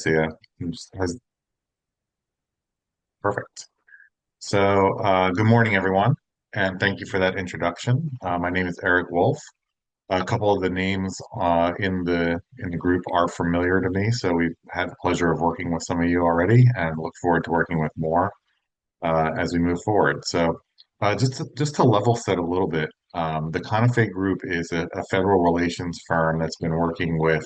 Lucia. Perfect. So, good morning, everyone, and thank you for that introduction. My name is Eric Wolf. A couple of the names in the group are familiar to me, so we've had the pleasure of working with some of you already, and look forward to working with more as we move forward. So, just to level set a little bit, the Conifay Group is a federal relations firm that's been working with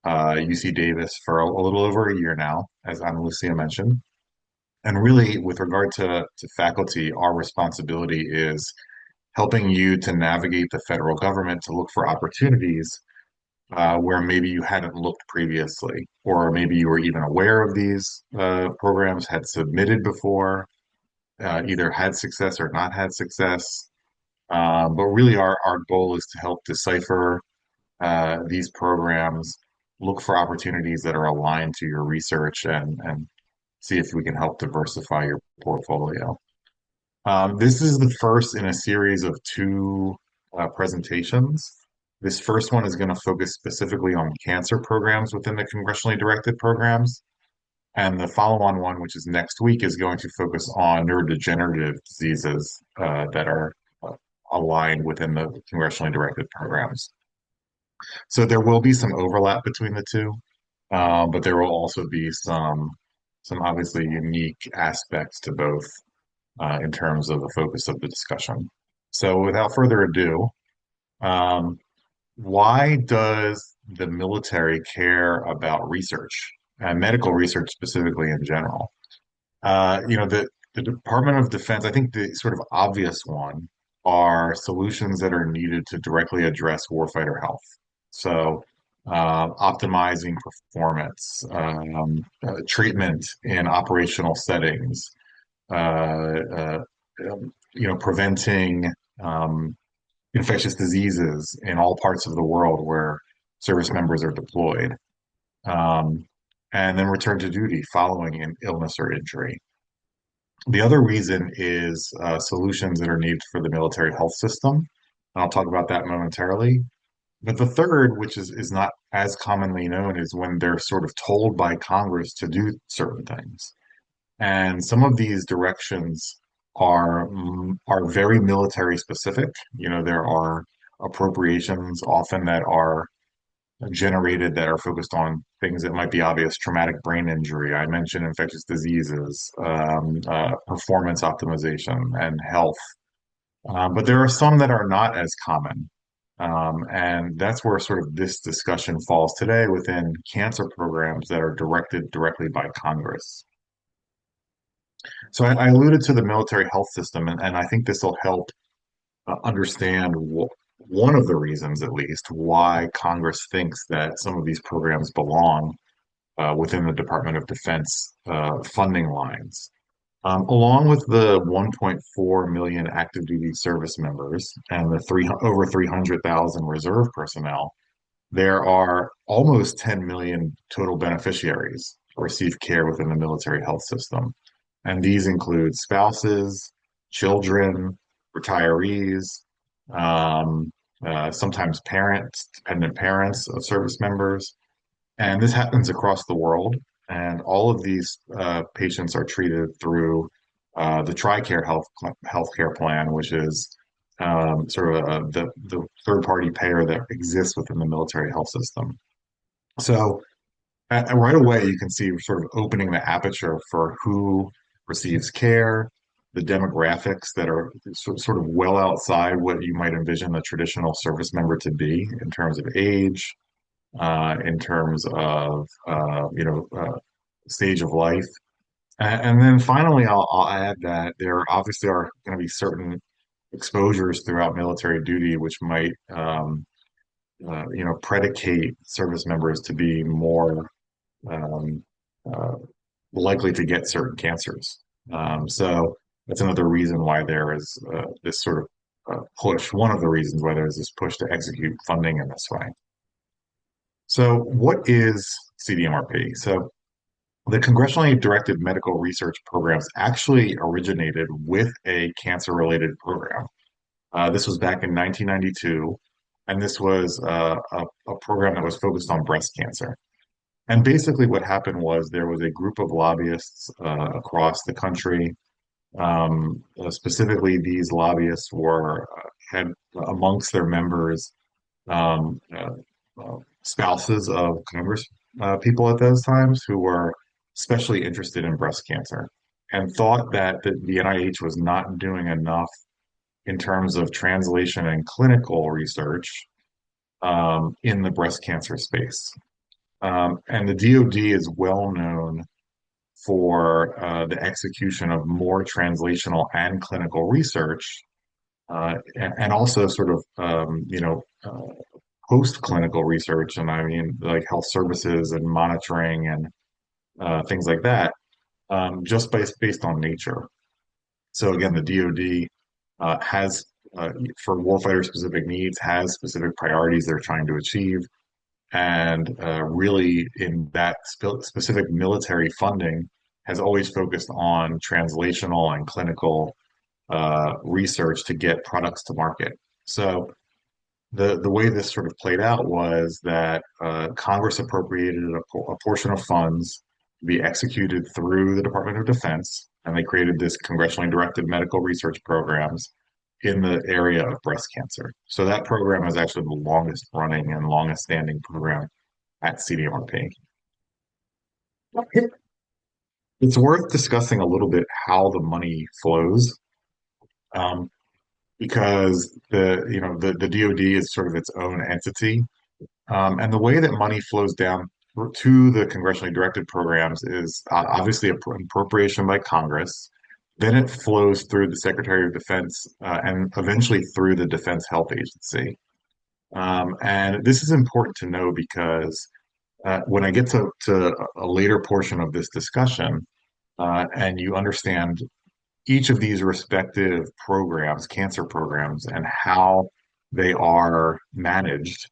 UC Davis for a little over a year now, as Ana Lucia mentioned. And really, with regard to faculty, our responsibility is helping you to navigate the federal government to look for opportunities where maybe you hadn't looked previously, or maybe you were even aware of these programs, had submitted before, either had success or not had success. But really, our goal is to help decipher these programs, look for opportunities that are aligned to your research, and see if we can help diversify your portfolio. This is the first in a series of two presentations. This first one is going to focus specifically on cancer programs within the congressionally directed programs. And the follow-on one, which is next week, is going to focus on neurodegenerative diseases that are aligned within the congressionally directed programs. So there will be some overlap between the two, but there will also be some obviously unique aspects to both in terms of the focus of the discussion. So without further ado, um, why does the military care about research and medical research specifically in general? The Department of Defense, I think the sort of obvious one are solutions that are needed to directly address warfighter health. So, optimizing performance, treatment in operational settings, uh, uh, preventing infectious diseases in all parts of the world where service members are deployed, um, and then return to duty following an illness or injury. The other reason is solutions that are needed for the military health system. And I'll talk about that momentarily. But the third, which is not as commonly known, is when they're sort of told by Congress to do certain things. And some of these directions are very military specific. There are appropriations often that are generated that are focused on things that might be obvious: traumatic brain injury. I mentioned infectious diseases, performance optimization, and health. But there are some that are not as common. And that's where sort of this discussion falls today within cancer programs that are directed directly by Congress. So I alluded to the military health system, and I think this will help understand one of the reasons, at least, why Congress thinks that some of these programs belong within the Department of Defense funding lines. Along with the 1.4 million active duty service members and the over 300,000 reserve personnel, there are almost 10 million total beneficiaries who receive care within the military health system. And these include spouses, children, retirees, sometimes parents, dependent parents of service members. And this happens across the world. And all of these patients are treated through the TRICARE healthcare plan, which is sort of the third-party payer that exists within the military health system. So right away, you can see sort of opening the aperture for who receives care, the demographics that are sort of well outside what you might envision a traditional service member to be in terms of age, in terms of stage of life. And then finally, I'll add that there obviously are going to be certain exposures throughout military duty which might predicate service members to be more um, uh, likely to get certain cancers. So that's another reason why there is this sort of push. One of the reasons why there is this push to execute funding in this way. So, what is CDMRP? So, the congressionally directed medical research programs actually originated with a cancer-related program. This was back in 1992, and this was a program that was focused on breast cancer. And basically, what happened was there was a group of lobbyists across the country. Specifically, these lobbyists were had amongst their members spouses of Congress people at those times who were especially interested in breast cancer and thought that the NIH was not doing enough in terms of translation and clinical research in the breast cancer space. And the DoD is well known for the execution of more translational and clinical research, and also sort of post-clinical research, and I mean like health services and monitoring and things like that, just based on nature. So again, the DoD has for warfighter specific needs has specific priorities they're trying to achieve, and really in that specific military funding has always focused on translational and clinical research to get products to market. So the way this sort of played out was that Congress appropriated a portion of funds to be executed through the Department of Defense, and they created this congressionally directed medical research programs in the area of breast cancer. So that program is actually the longest running and longest standing program at CDMRP. It's worth discussing a little bit how the money flows, um, because the DoD is sort of its own entity. And the way that money flows down to the congressionally directed programs is obviously an appropriation by Congress. Then it flows through the Secretary of Defense and eventually through the Defense Health Agency. And this is important to know because when I get to a later portion of this discussion, and you understand each of these respective programs, cancer programs, and how they are managed,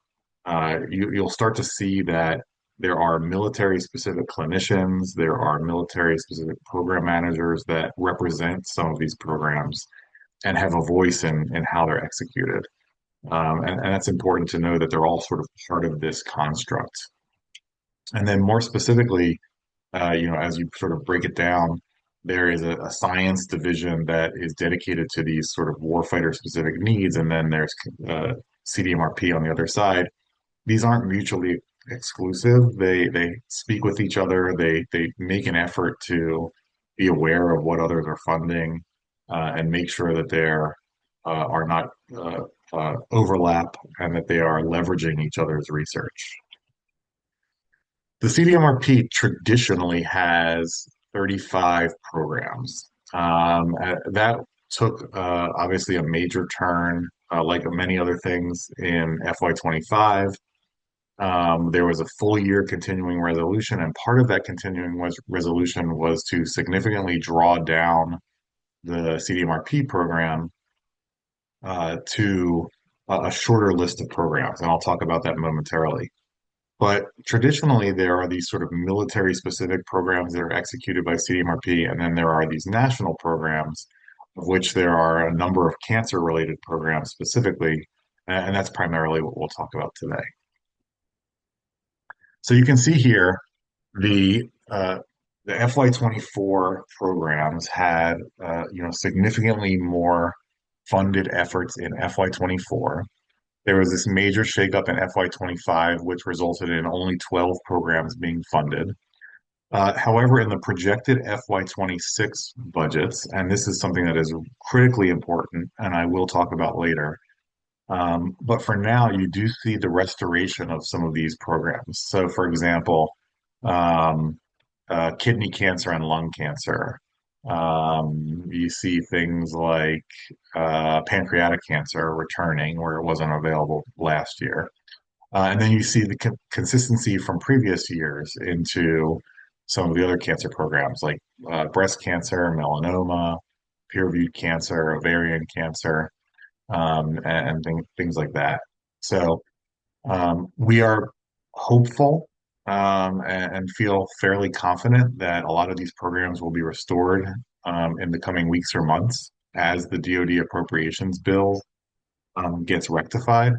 you'll start to see that there are military specific clinicians, there are military specific program managers that represent some of these programs and have a voice in how they're executed. And that's important to know that they're all sort of part of this construct. And then more specifically, as you sort of break it down, there is a science division that is dedicated to these sort of warfighter specific needs, and then there's CDMRP on the other side. These aren't mutually exclusive. They speak with each other. They make an effort to be aware of what others are funding and make sure that there are not overlap and that they are leveraging each other's research. The CDMRP traditionally has 35 programs. That took obviously a major turn, like many other things in FY25. There was a full year continuing resolution, and part of that continuing resolution was to significantly draw down the CDMRP program to a shorter list of programs, and I'll talk about that momentarily. But traditionally, there are these sort of military specific programs that are executed by CDMRP, and then there are these national programs, of which there are a number of cancer related programs specifically, and that's primarily what we'll talk about today. So you can see here the the FY24 programs had significantly more funded efforts in FY24. There was this major shakeup in FY25, which resulted in only 12 programs being funded. However, in the projected FY26 budgets, and this is something that is critically important, and I will talk about later, but for now, you do see the restoration of some of these programs. So, for example, um, kidney cancer and lung cancer. You see things like pancreatic cancer returning where it wasn't available last year. And then you see the consistency from previous years into some of the other cancer programs like breast cancer, melanoma, peer-reviewed cancer, ovarian cancer, and things like that. So we are hopeful and feel fairly confident that a lot of these programs will be restored in the coming weeks or months as the DoD appropriations bill gets rectified.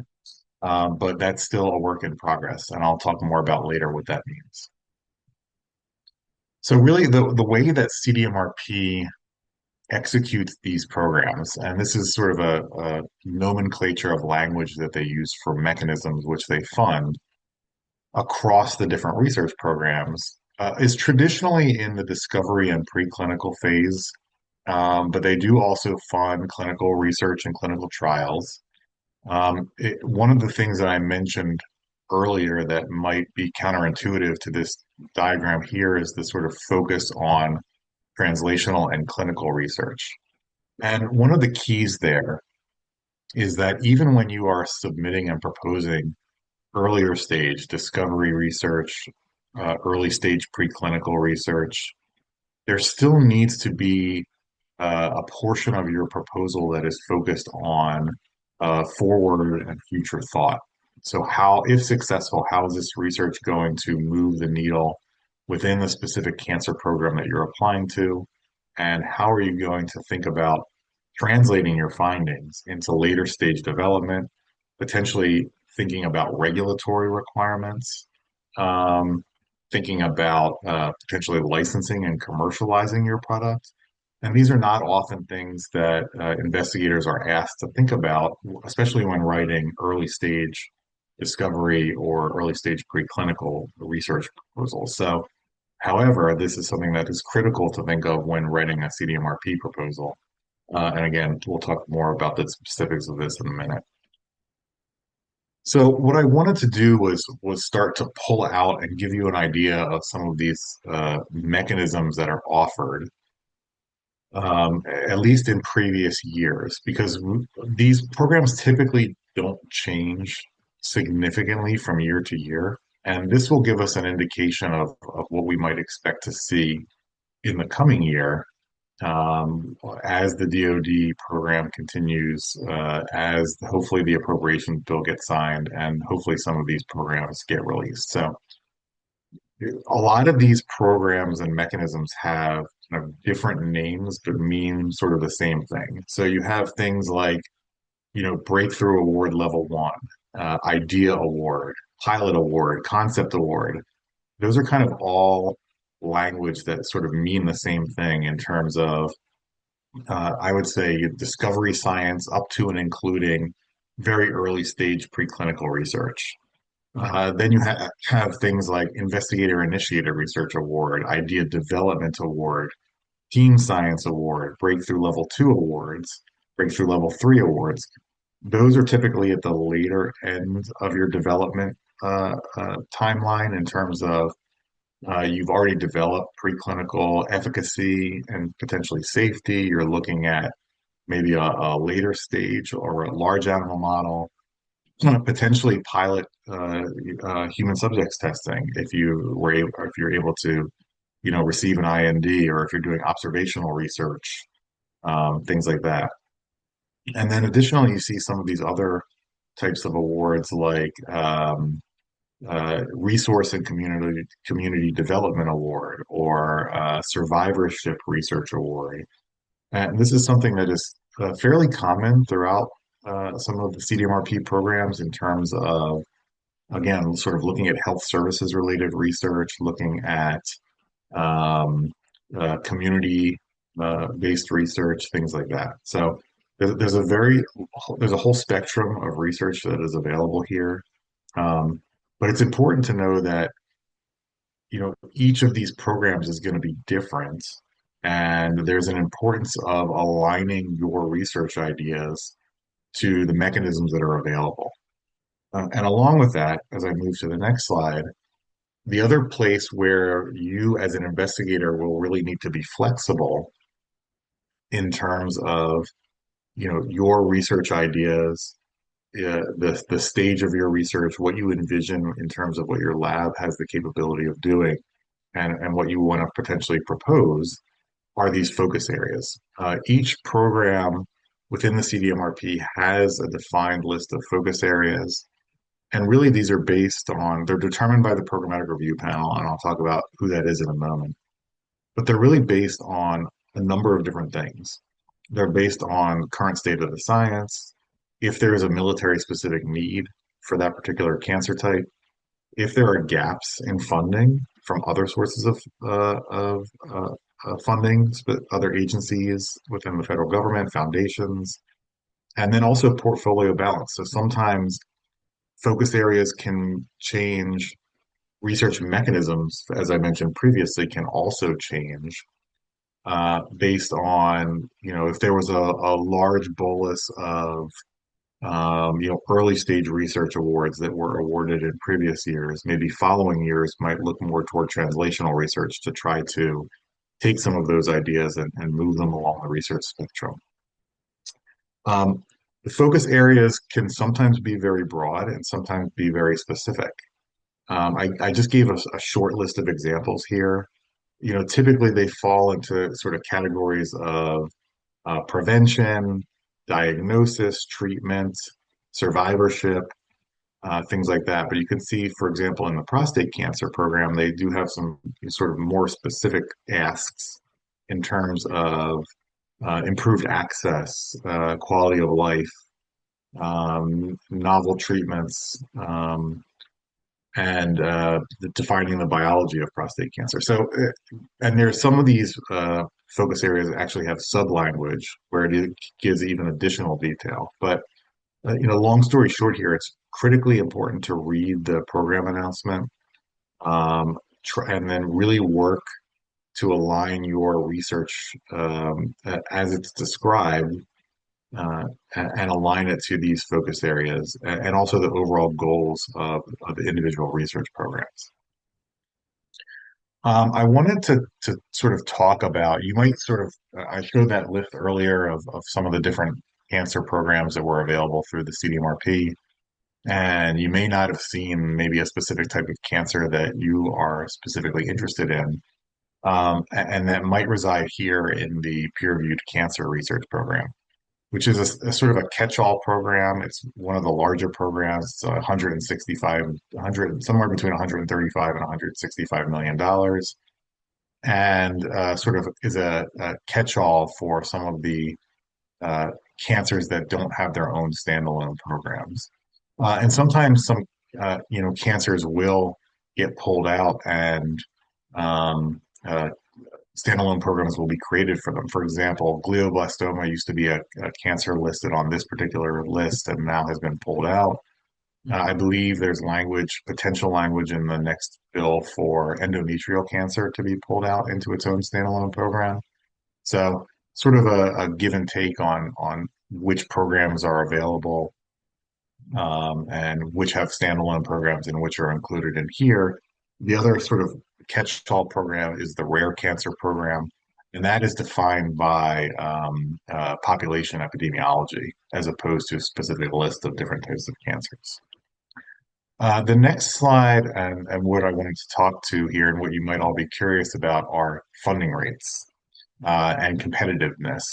But that's still a work in progress, and I'll talk more about later what that means. So really the way that CDMRP executes these programs, and this is sort of a nomenclature of language that they use for mechanisms which they fund across the different research programs, is traditionally in the discovery and preclinical phase, but they do also fund clinical research and clinical trials. One of the things that I mentioned earlier that might be counterintuitive to this diagram here is the sort of focus on translational and clinical research. And one of the keys there is that even when you are submitting and proposing earlier stage discovery research, early stage preclinical research, there still needs to be a portion of your proposal that is focused on forward and future thought. So, how, if successful, how is this research going to move the needle within the specific cancer program that you're applying to? And how are you going to think about translating your findings into later stage development, potentially thinking about regulatory requirements, um, thinking about potentially licensing and commercializing your product? And these are not often things that investigators are asked to think about, especially when writing early stage discovery or early stage preclinical research proposals. So, however, this is something that is critical to think of when writing a CDMRP proposal. And again, we'll talk more about the specifics of this in a minute. So, what I wanted to do was start to pull out and give you an idea of some of these mechanisms that are offered at least in previous years, because these programs typically don't change significantly from year to year. And this will give us an indication of what we might expect to see in the coming year as the DoD program continues, as hopefully the appropriation bill gets signed, and hopefully some of these programs get released. So a lot of these programs and mechanisms have kind of different names but mean sort of the same thing. So you have things like, Breakthrough Award Level 1, Idea Award, Pilot Award, Concept Award. Those are kind of all language that sort of mean the same thing in terms of, I would say, discovery science up to and including very early stage preclinical research. Then you have things like Investigator Initiated Research Award, Idea Development Award, Team Science Award, Breakthrough Level 2 Awards, Breakthrough Level 3 Awards. Those are typically at the later end of your development timeline in terms of you've already developed preclinical efficacy and potentially safety. You're looking at maybe a later stage or a large animal model, potentially pilot human subjects testing if if you're able to, receive an IND, or if you're doing observational research, things like that. And then additionally, you see some of these other types of awards like Resource and Community Development Award or Survivorship Research Award. And this is something that is fairly common throughout some of the CDMRP programs in terms of, again, sort of looking at health services related research, looking at um, community based research, things like that. So there's a whole spectrum of research that is available here. But it's important to know that, each of these programs is going to be different. And there's an importance of aligning your research ideas to the mechanisms that are available. And along with that, as I move to the next slide, the other place where you as an investigator will really need to be flexible in terms of, your research ideas, the stage of your research, what you envision in terms of what your lab has the capability of doing, and what you want to potentially propose are these focus areas. Each program within the CDMRP has a defined list of focus areas. And really, these are they're determined by the programmatic review panel, and I'll talk about who that is in a moment. But they're really based on a number of different things. They're based on current state of the science, if there is a military specific need for that particular cancer type, if there are gaps in funding from other sources of funding, but other agencies within the federal government, foundations, and then also portfolio balance. So sometimes focus areas can change. Research mechanisms, as I mentioned previously, can also change based on, if there was a large bolus of, early stage research awards that were awarded in previous years, maybe following years might look more toward translational research to try to take some of those ideas and move them along the research spectrum. Um, the focus areas can sometimes be very broad and sometimes be very specific. I just gave us a short list of examples here. Typically they fall into sort of categories of prevention, diagnosis, treatment, survivorship, things like that. But you can see, for example, in the prostate cancer program, they do have some sort of more specific asks in terms of improved access, quality of life, novel treatments, and defining the biology of prostate cancer. So, and there's some of these focus areas that actually have sub-language where it gives even additional detail. But long story short here, it's critically important to read the program announcement and then really work to align your research as it's described and align it to these focus areas and also the overall goals of the individual research programs. I wanted to sort of talk about, you might sort of, I showed that list earlier of some of the different cancer programs that were available through the CDMRP, and you may not have seen maybe a specific type of cancer that you are specifically interested in, and that might reside here in the peer-reviewed cancer research program, which is a sort of a catch-all program. It's one of the larger programs. It's 165, 100, somewhere between 135 and 165 million dollars, and sort of is a catch-all for some of the uh, cancers that don't have their own standalone programs. And sometimes some, cancers will get pulled out and um, standalone programs will be created for them. For example, glioblastoma used to be a cancer listed on this particular list and now has been pulled out. I believe there's potential language in the next bill for endometrial cancer to be pulled out into its own standalone program. So sort of a give and take on which programs are available and which have standalone programs and which are included in here. The other sort of catch-all program is the rare cancer program, and that is defined by population epidemiology as opposed to a specific list of different types of cancers. The next slide and what I wanted to talk to here and what you might all be curious about are funding rates and competitiveness.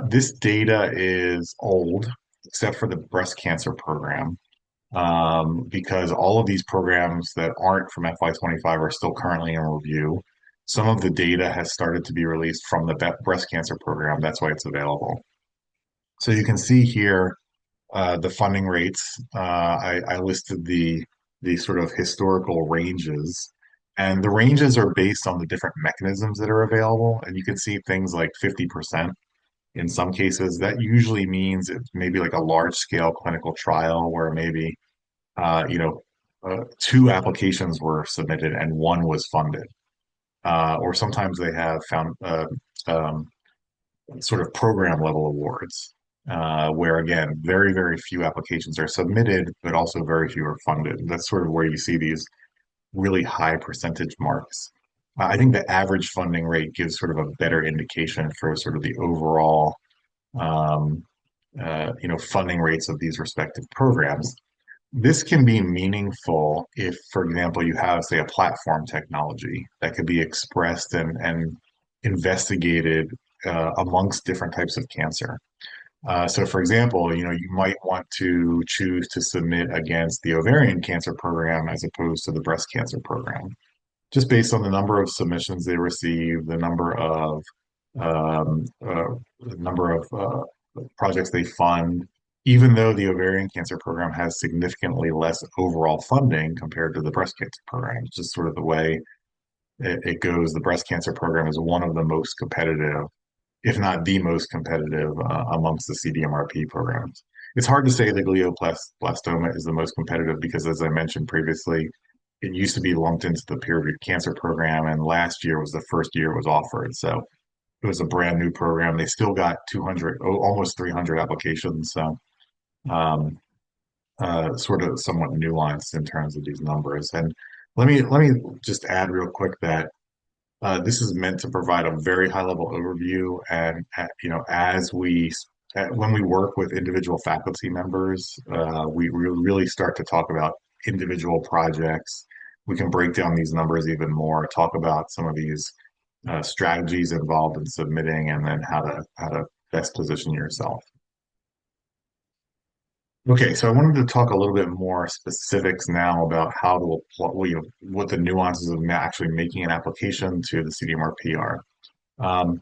This data is old, except for the breast cancer program, because all of these programs that aren't from FY25 are still currently in review. Some of the data has started to be released from the breast cancer program. That's why it's available. So you can see here the funding rates. I listed the sort of historical ranges. And the ranges are based on the different mechanisms that are available. And you can see things like 50% in some cases. That usually means it's maybe like a large scale clinical trial where maybe uh, you know, two applications were submitted and one was funded. Or sometimes they have found um, sort of program level awards, where again, very, very few applications are submitted, but also very few are funded. That's sort of where you see these really high percentage marks. I think the average funding rate gives sort of a better indication for sort of the overall, um, funding rates of these respective programs. This can be meaningful if, for example, you have, say, a platform technology that could be expressed and investigated amongst different types of cancer. So, for example, you might want to choose to submit against the ovarian cancer program as opposed to the breast cancer program, just based on the number of submissions they receive, um, uh, the number of projects they fund, even though the ovarian cancer program has significantly less overall funding compared to the breast cancer program. It's just sort of the way it goes. The breast cancer program is one of the most competitive, if not the most competitive, amongst the CDMRP programs. It's hard to say the glioblastoma is the most competitive because, as I mentioned previously, it used to be lumped into the peer-reviewed cancer program, and last year was the first year it was offered. So it was a brand new program. They still got 200, almost 300 applications. So um, sort of somewhat nuanced in terms of these numbers. And let me just add real quick that this is meant to provide a very high level overview. And as when we work with individual faculty members, we really start to talk about individual projects. We can break down these numbers even more, talk about some of these strategies involved in submitting, and then how to best position yourself. Okay, so I wanted to talk a little bit more specifics now about how to apply, what the nuances of actually making an application to the CDMRP are. Um,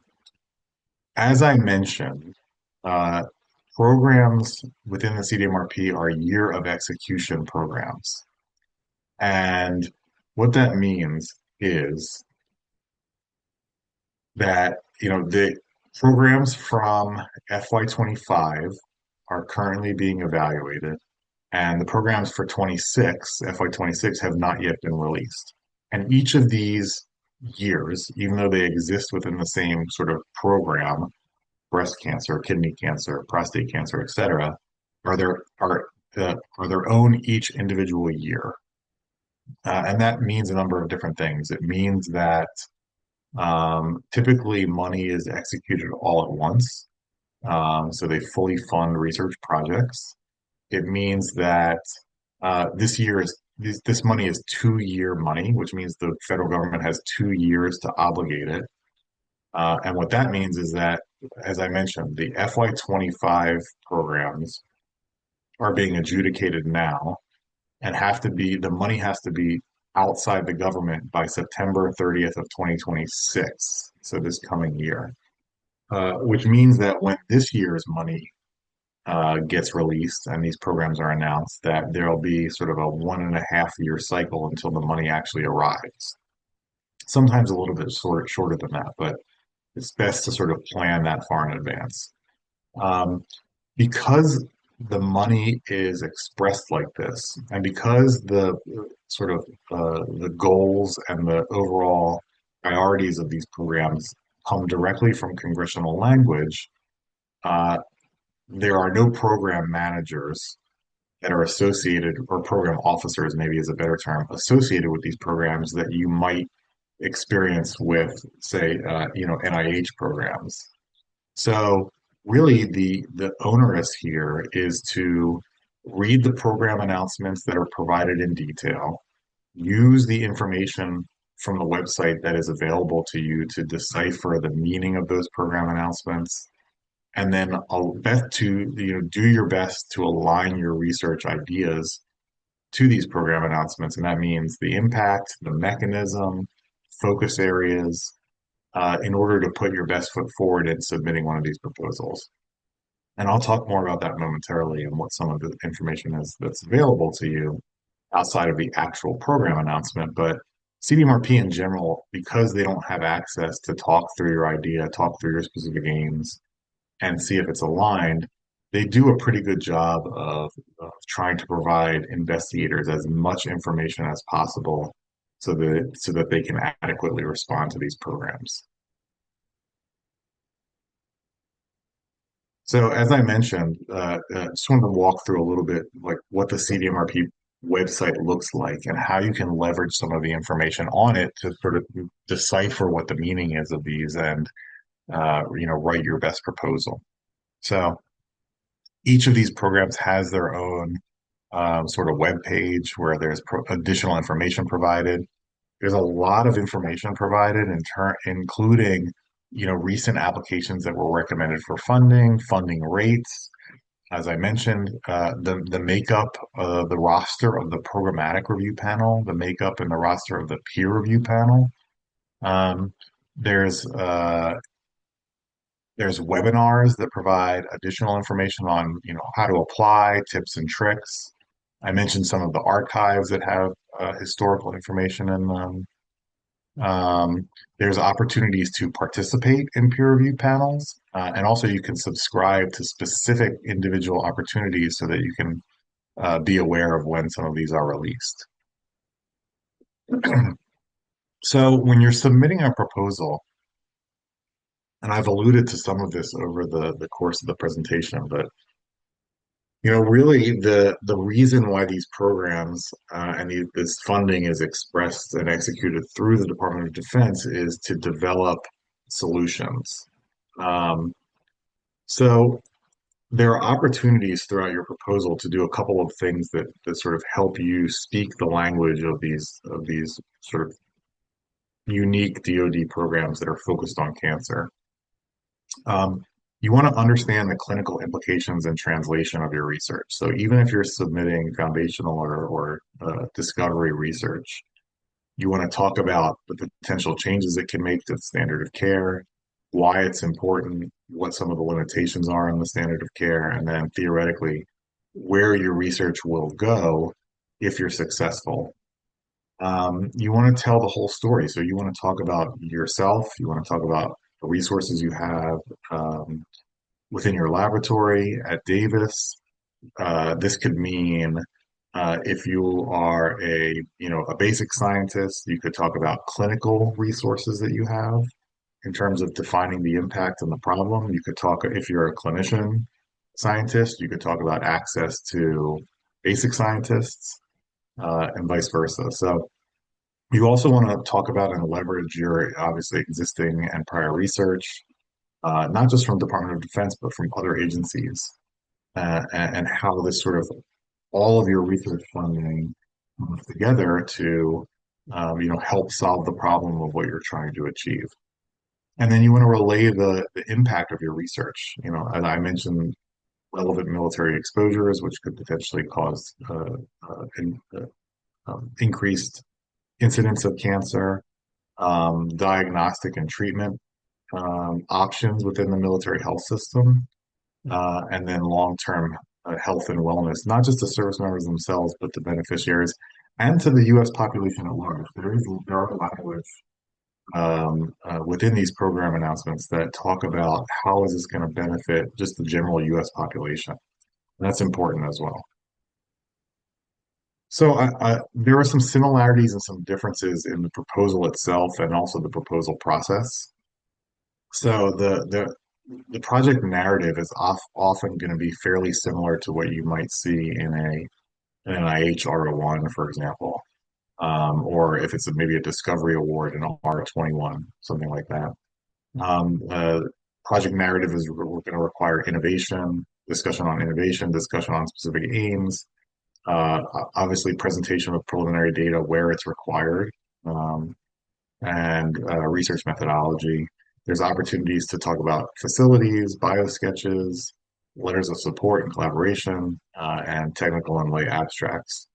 as I mentioned, uh, programs within the CDMRP are year of execution programs. And what that means is that, the programs from FY25 are currently being evaluated. And the programs for 26, FY26, have not yet been released. And each of these years, even though they exist within the same sort of program, breast cancer, kidney cancer, prostate cancer, etc., are their own each individual year. And that means a number of different things. It means that typically money is executed all at once. So they fully fund research projects. It means that this money is 2 year money, which means the federal government has 2 years to obligate it. And what that means is that, as I mentioned, the FY25 programs are being adjudicated now and the money has to be outside the government by September 30th of 2026, so this coming year, which means that when this year's money gets released and these programs are announced, that there'll be sort of a 1.5 year cycle until the money actually arrives. Sometimes a little bit shorter than that, but it's best to sort of plan that far in advance. Um, because the money is expressed like this, and because the sort of the goals and the overall priorities of these programs come directly from congressional language, uh, there are no program managers that are associated, or program officers, maybe is a better term, associated with these programs that you might experience with, say, NIH programs. So really, the onerous here is to read the program announcements that are provided in detail, use the information from the website that is available to you to decipher the meaning of those program announcements, and then do your best to align your research ideas to these program announcements. And that means the impact, the mechanism, focus areas, in order to put your best foot forward in submitting one of these proposals. And I'll talk more about that momentarily and what some of the information is that's available to you outside of the actual program announcement. But CDMRP in general, because they don't have access to talk through your idea, talk through your specific aims, and see if it's aligned, they do a pretty good job of trying to provide investigators as much information as possible so that they can adequately respond to these programs. So as I mentioned, just wanted to walk through a little bit like what the CDMRP website looks like and how you can leverage some of the information on it to sort of decipher what the meaning is of these and write your best proposal. So each of these programs has their own sort of web page where there's additional information provided. There's a lot of information provided including recent applications that were recommended for funding rates. As I mentioned, the makeup, the roster of the programmatic review panel, the makeup and the roster of the peer review panel. Um, there's There's webinars that provide additional information on, how to apply, tips and tricks. I mentioned some of the archives that have historical information in them. There's opportunities to participate in peer review panels, and also you can subscribe to specific individual opportunities so that you can be aware of when some of these are released. So when you're submitting a proposal, and I've alluded to some of this over the course of the presentation, but really the reason why these programs this funding is expressed and executed through the Department of Defense is to develop solutions. Um, so there are opportunities throughout your proposal to do a couple of things that sort of help you speak the language of these sort of unique DoD programs that are focused on cancer. Um, you want to understand the clinical implications and translation of your research. So even if you're submitting foundational or discovery research, you want to talk about the potential changes it can make to the standard of care, why it's important, what some of the limitations are in the standard of care, and then theoretically where your research will go if you're successful. You want to tell the whole story. So you want to talk about yourself, you want to talk about the resources you have um, within your laboratory at Davis. This could mean if you are a basic scientist, you could talk about clinical resources that you have in terms of defining the impact and the problem. You could talk, if you're a clinician scientist, you could talk about access to basic scientists and vice versa. So you also want to talk about and leverage your obviously existing and prior research, not just from Department of Defense, but from other agencies, and how this sort of all of your research funding comes together to help solve the problem of what you're trying to achieve. And then you want to relay the impact of your research. As I mentioned, relevant military exposures, which could potentially cause increased incidence of cancer, diagnostic and treatment options within the military health system, and then long-term health and wellness, not just to service members themselves, but to beneficiaries and to the U.S. population at large. There are language within these program announcements that talk about how is this going to benefit just the general U.S. population. And that's important as well. So there are some similarities and some differences in the proposal itself and also the proposal process. So the project narrative is often going to be fairly similar to what you might see in an NIH R01, for example, or if it's maybe a discovery award in R21, something like that. Project narrative is going to require innovation, discussion on specific aims, obviously presentation of preliminary data where it's required, um, and research methodology. There's opportunities to talk about facilities, biosketches, letters of support and collaboration, and technical and lay abstracts.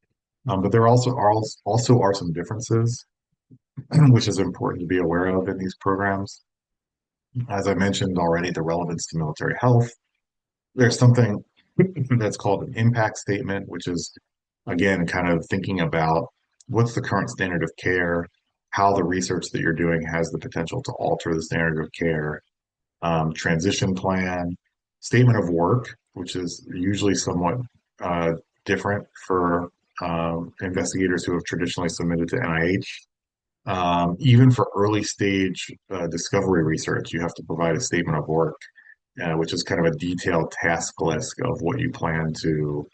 But there also are some differences, which is important to be aware of in these programs. As I mentioned already, the relevance to military health. There's something that's called an impact statement, which is, again, kind of thinking about what's the current standard of care, how the research that you're doing has the potential to alter the standard of care, transition plan, statement of work, which is usually somewhat uh, different for investigators who have traditionally submitted to NIH. Even for early stage discovery research, you have to provide a statement of work, which is kind of a detailed task list of what you plan to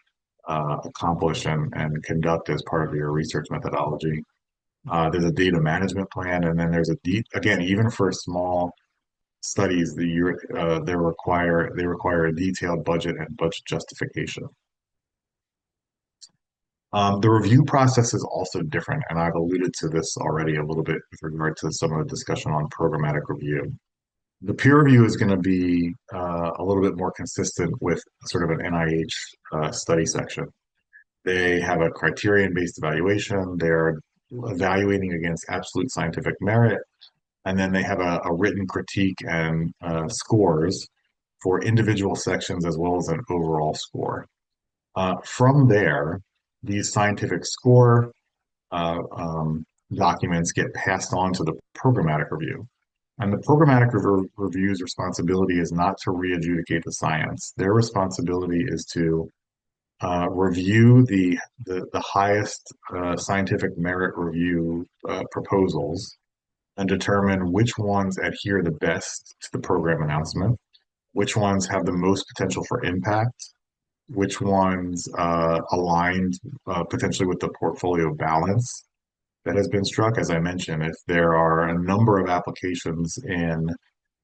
accomplish and conduct as part of your research methodology. There's a data management plan, and then there's again, even for small studies, they require a detailed budget and budget justification. The review process is also different, and I've alluded to this already a little bit with regard to some of the discussion on programmatic review. The peer review is going to be a little bit more consistent with sort of an NIH study section. They have a criterion-based evaluation. They're evaluating against absolute scientific merit. and then they have a written critique and scores for individual sections as well as an overall score. From there, these scientific score documents get passed on to the programmatic review. And the programmatic review's responsibility is not to re-adjudicate the science. Their responsibility is to review the highest scientific merit review proposals and determine which ones adhere the best to the program announcement, which ones have the most potential for impact, which ones aligned potentially with the portfolio balance that has been struck. As I mentioned, if there are a number of applications in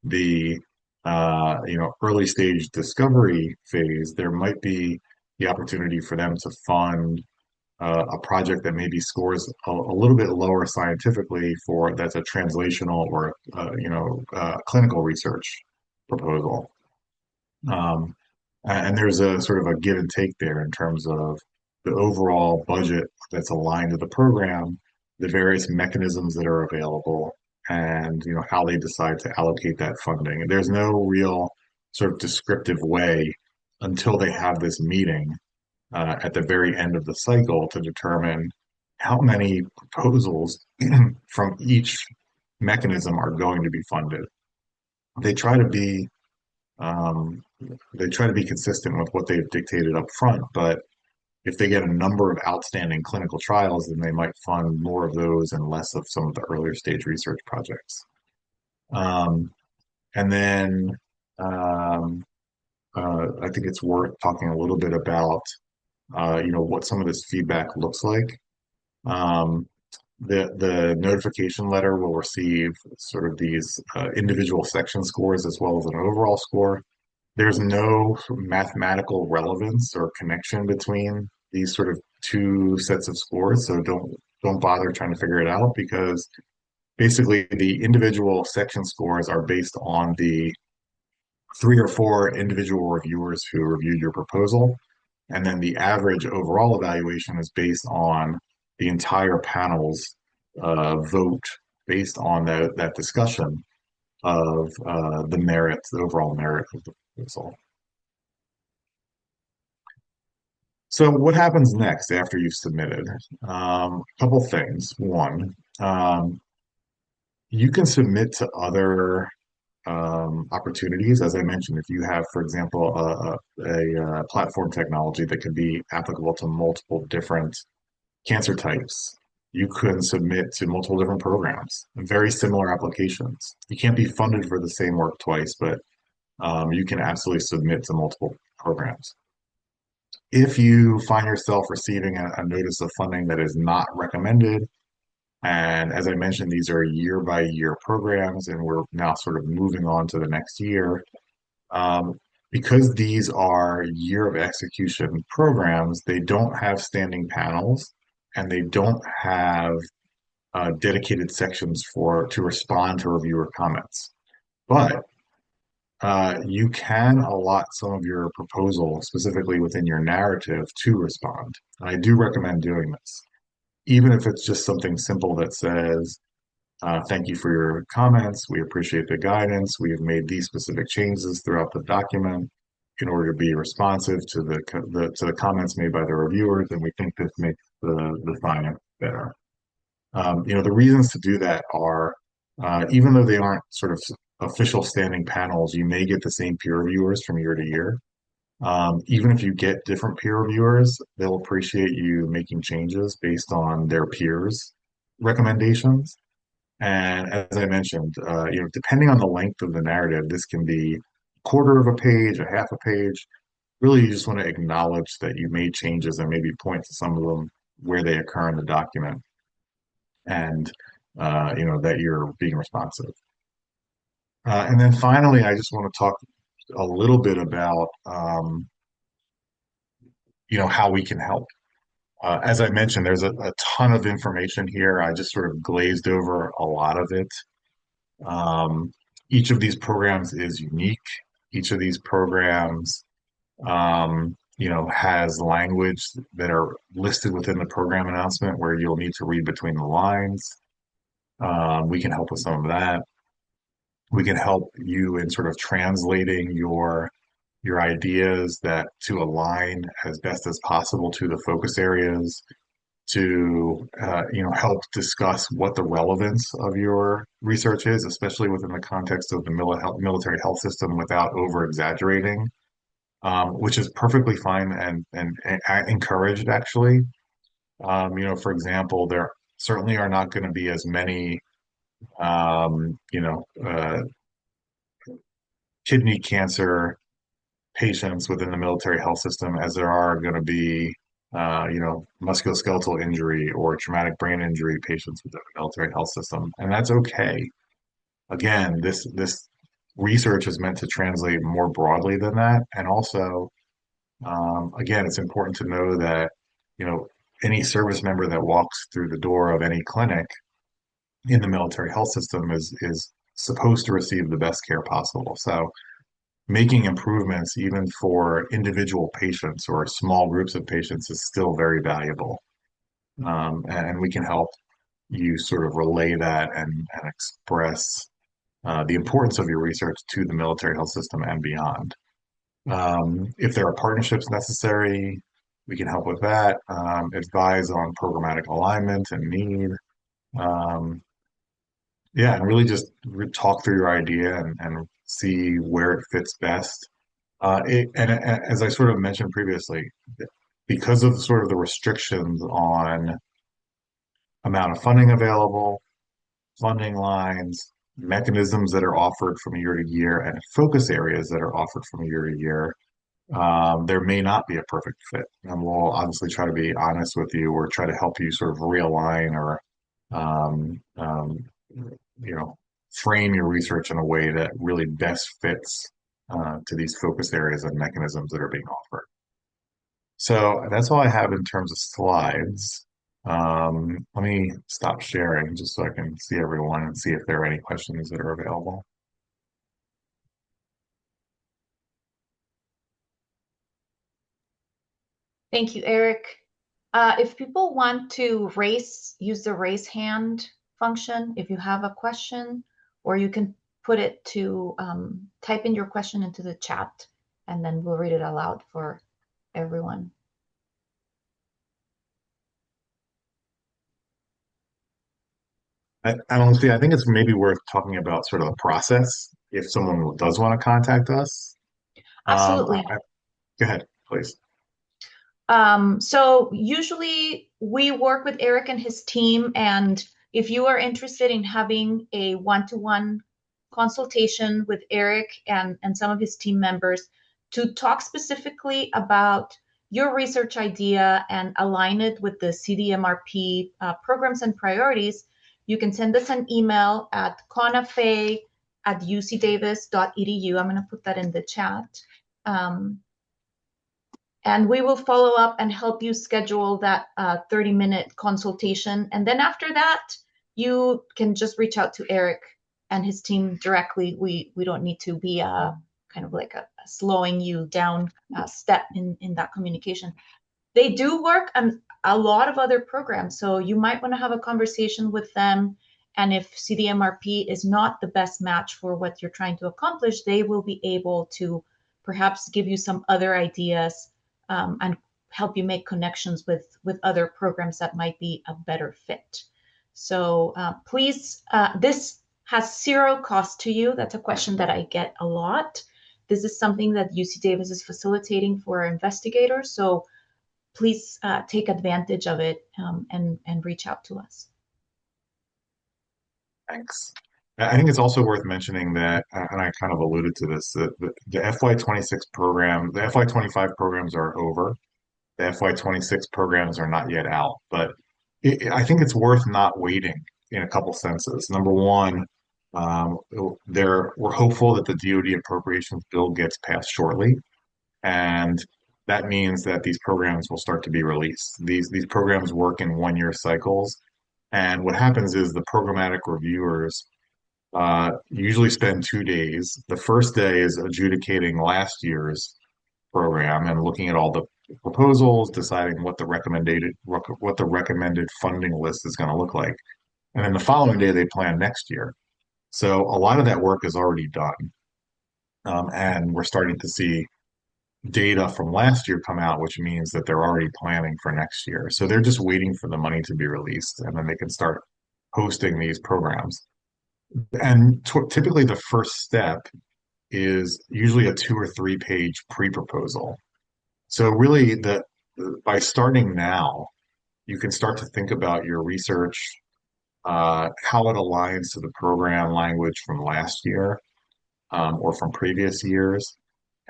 the early stage discovery phase, there might be the opportunity for them to fund a project that maybe scores a little bit lower scientifically for that's a translational or clinical research proposal. Um, and there's a sort of a give and take there in terms of the overall budget that's aligned to the program, the various mechanisms that are available, and how they decide to allocate that funding. And there's no real sort of descriptive way until they have this meeting at the very end of the cycle to determine how many proposals from each mechanism are going to be funded. They try to be um, they try to be consistent with what they've dictated up front, but if they get a number of outstanding clinical trials, then they might fund more of those and less of some of the earlier stage research projects. Um, and then um, I think it's worth talking a little bit about, what some of this feedback looks like. Um, the notification letter will receive sort of these individual section scores as well as an overall score. There's no mathematical relevance or connection between these sort of two sets of scores, so don't bother trying to figure it out because basically the individual section scores are based on the three or four individual reviewers who reviewed your proposal, and then the average overall evaluation is based on the entire panel's vote based on that discussion of the overall merit of the proposal. So what happens next after you've submitted? A couple things. One, you can submit to other opportunities. As I mentioned, if you have, for example, a platform technology that could be applicable to multiple different cancer types, you can submit to multiple different programs, very similar applications. You can't be funded for the same work twice, but you can absolutely submit to multiple programs. If you find yourself receiving a notice of funding that is not recommended, and as I mentioned, these are year by year programs, and we're now sort of moving on to the next year. Um, because these are year of execution programs, they don't have standing panels and they don't have dedicated sections to respond to reviewer comments. But you can allot some of your proposal, specifically within your narrative, to respond. I do recommend doing this, even if it's just something simple that says, thank you for your comments. We appreciate the guidance. We have made these specific changes throughout the document in order to be responsive to the comments made by the reviewers, and we think this makes the science better. The reasons to do that are, even though they aren't sort of official standing panels, you may get the same peer reviewers from year to year. Even if you get different peer reviewers, they'll appreciate you making changes based on their peers' recommendations. And as I mentioned, depending on the length of the narrative, this can be a quarter of a page, a half a page. Really, you just want to acknowledge that you made changes and maybe point to some of them where they occur in the document, and that you're being responsive. And then finally, I just want to talk a little bit about how we can help. As I mentioned, there's a ton of information here. I just sort of glazed over a lot of it. Um, each of these programs is unique. Each of these programs, has language that are listed within the program announcement where you'll need to read between the lines. We can help with some of that. We can help you in sort of translating your ideas that to align as best as possible to the focus areas, to help discuss what the relevance of your research is, especially within the context of the military health system, without over exaggerating, which is perfectly fine and encouraged actually. For example, there certainly are not going to be as many kidney cancer patients within the military health system as there are going to be, musculoskeletal injury or traumatic brain injury patients within the military health system, and that's okay. Again, this research is meant to translate more broadly than that, and also, again, it's important to know that, you know, any service member that walks through the door of any clinic in the military health system is supposed to receive the best care possible. So making improvements even for individual patients or small groups of patients is still very valuable. And we can help you sort of relay that and express the importance of your research to the military health system and beyond. If there are partnerships necessary, we can help with that, advise on programmatic alignment and need. Um, yeah, and really just talk through your idea and see where it fits best. As I sort of mentioned previously, because of sort of the restrictions on amount of funding available, funding lines, mechanisms that are offered from year to year, and focus areas that are offered from year to year, there may not be a perfect fit. And we'll obviously try to be honest with you or try to help you sort of realign or, um, um, you know, frame your research in a way that really best fits to these focus areas and mechanisms that are being offered. So that's all I have in terms of slides. Let me stop sharing just so I can see everyone and see if there are any questions that are available. Thank you, Eric. If people want to use the raise hand function if you have a question, or you can put it to type in your question into the chat, and then we'll read it aloud for everyone. Honestly, I think it's maybe worth talking about sort of the process if someone does want to contact us. Absolutely. Go ahead, please. So usually we work with Eric and his team, and if you are interested in having a one-to-one consultation with Eric and some of his team members to talk specifically about your research idea and align it with the CDMRP programs and priorities, you can send us an email at conafe@ucdavis.edu. I'm going to put that in the chat. And we will follow up and help you schedule that 30-minute consultation. And then after that, you can just reach out to Eric and his team directly. We don't need to be kind of like a slowing you down step in that communication. They do work on a lot of other programs, so you might want to have a conversation with them. And if CDMRP is not the best match for what you're trying to accomplish, they will be able to perhaps give you some other ideas and help you make connections with other programs that might be a better fit. So please, this has zero cost to you. That's a question that I get a lot. This is something that UC Davis is facilitating for our investigators. So please take advantage of it and reach out to us. Thanks. I think it's also worth mentioning that, and I kind of alluded to this, that the FY26 program, the FY25 programs are over. The FY26 programs are not yet out, but I think it's worth not waiting in a couple senses. Number one, um, we're hopeful that the DoD appropriations bill gets passed shortly, and that means that these programs will start to be released. These programs work in 1 year cycles, and what happens is the programmatic reviewers usually spend 2 days. The first day is adjudicating last year's program and looking at all the proposals, deciding what the recommended funding list is going to look like. And then the following day they plan next year. So a lot of that work is already done. And we're starting to see data from last year come out, which means that they're already planning for next year. So they're just waiting for the money to be released, and then they can start hosting these programs. And typically, the first step is usually a 2 or 3 page pre-proposal. So really, by starting now, you can start to think about your research, how it aligns to the program language from last year, or from previous years.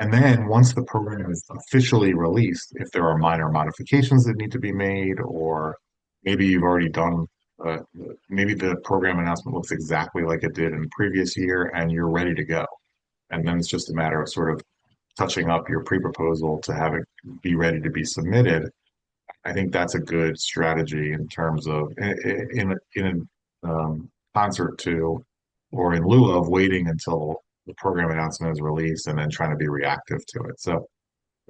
And then once the program is officially released, if there are minor modifications that need to be made, or maybe you've already done, uh, maybe the program announcement looks exactly like it did in the previous year and you're ready to go. And then it's just a matter of sort of touching up your pre-proposal to have it be ready to be submitted. I think that's a good strategy in terms of in concert to or in lieu of waiting until the program announcement is released and then trying to be reactive to it. So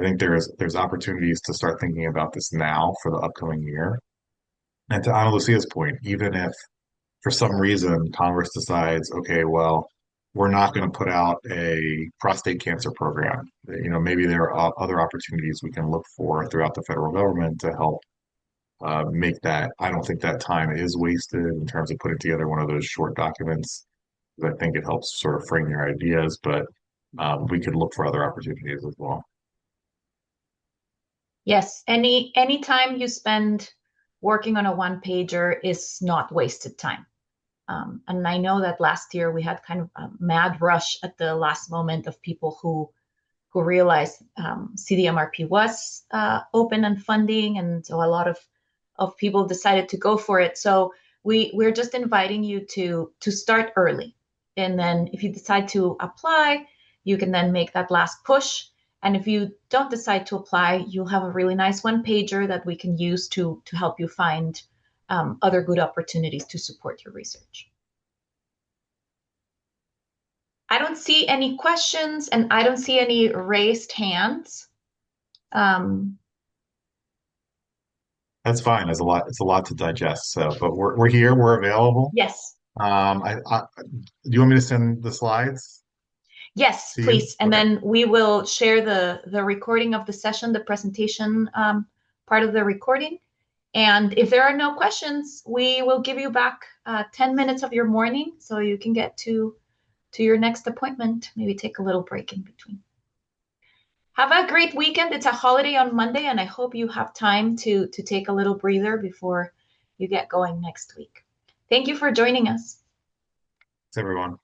I think there's opportunities to start thinking about this now for the upcoming year. And to Ana Lucia's point, even if for some reason Congress decides, okay, well, we're not going to put out a prostate cancer program. Maybe there are other opportunities we can look for throughout the federal government to help make that. I don't think that time is wasted in terms of putting together one of those short documents. I think it helps sort of frame your ideas, but we could look for other opportunities as well. Yes, any time you spend working on a one pager is not wasted time. And I know that last year we had kind of a mad rush at the last moment of people who realized CDMRP was open and funding, and so a lot of people decided to go for it. So we're just inviting you to start early, and then if you decide to apply, you can then make that last push. And if you don't decide to apply, you'll have a really nice one pager that we can use to help you find other good opportunities to support your research. I don't see any questions and I don't see any raised hands. Um, That's fine. There's a lot. It's a lot to digest. So, but we're here. We're available. yes, Do you want me to send the slides yes, to you? please. And Okay. then we will share the recording of the session, the presentation part of the recording. And if there are no questions, we will give you back 10 minutes of your morning so you can get to your next appointment. Maybe take a little break in between. Have a great weekend. It's a holiday on Monday, and I hope you have time to take a little breather before you get going next week. Thank you for joining us. Thanks, everyone.